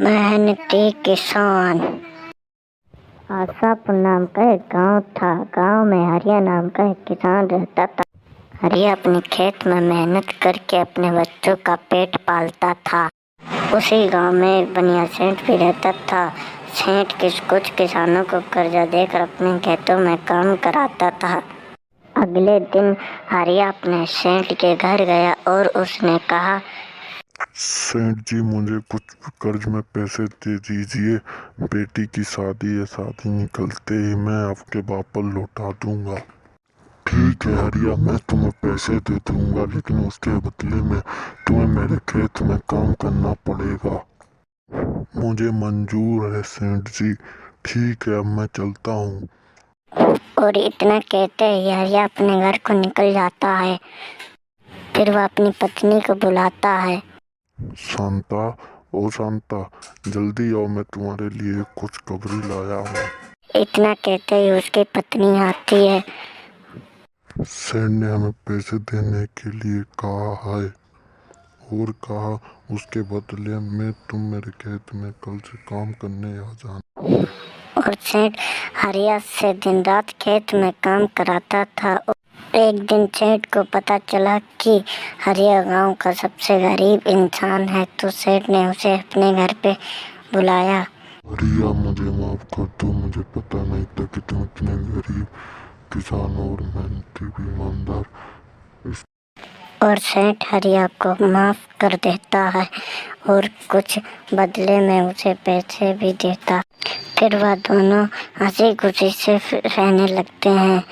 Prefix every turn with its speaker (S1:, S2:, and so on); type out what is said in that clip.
S1: मेहनती किसान। आशापुर नाम का एक गांव था। गांव में हरिया नाम का एक किसान रहता था। हरिया अपने खेत में मेहनत करके अपने बच्चों का पेट पालता था। उसी गांव में एक बनिया सेठ भी रहता था। सेठ कुछ किसानों को कर्जा देकर अपने खेतों में काम कराता था। अगले दिन हरिया अपने सेठ के घर गया और उसने कहा,
S2: सेठ जी, मुझे कुछ कर्ज में पैसे दे दीजिए। बेटी की शादी है, शादी निकलते ही मैं आपके वापस लौटा दूंगा। ठीक है हरिया, मैं तुम्हें पैसे दे दूंगा, लेकिन उसके बदले में तुम्हें मेरे खेत में काम करना पड़ेगा। मुझे मंजूर है सेठ जी। ठीक है, अब मैं चलता हूँ।
S1: और इतना कहते ही हरिया अपने घर को निकल जाता है। फिर वह अपनी पत्नी को बुलाता है।
S2: शांता, ओ शांता, जल्दी आओ, मैं तुम्हारे लिए कुछ खबरी लाया हूँ।
S1: इतना कहते ही उसकी पत्नी आती है।
S2: सेठ ने हमें पैसे देने के लिए कहा है और कहा उसके बदले में तुम मेरे खेत में कल से काम करने आ जाना।
S1: और सेठ हरिया से दिन रात खेत में काम कराता था। एक दिन सेठ को पता चला कि हरिया गांव का सबसे गरीब इंसान है, तो सेठ ने उसे अपने घर पे बुलाया।
S2: हरिया, मुझे माफ कर दो, मुझे पता नहीं था कि तुम इतने गरीब किसान और मेहनती भी ईमानदार।
S1: और सेठ हरिया को माफ कर देता है और कुछ बदले में उसे पैसे भी देता। फिर वह दोनों हंसी खुशी से रहने लगते हैं।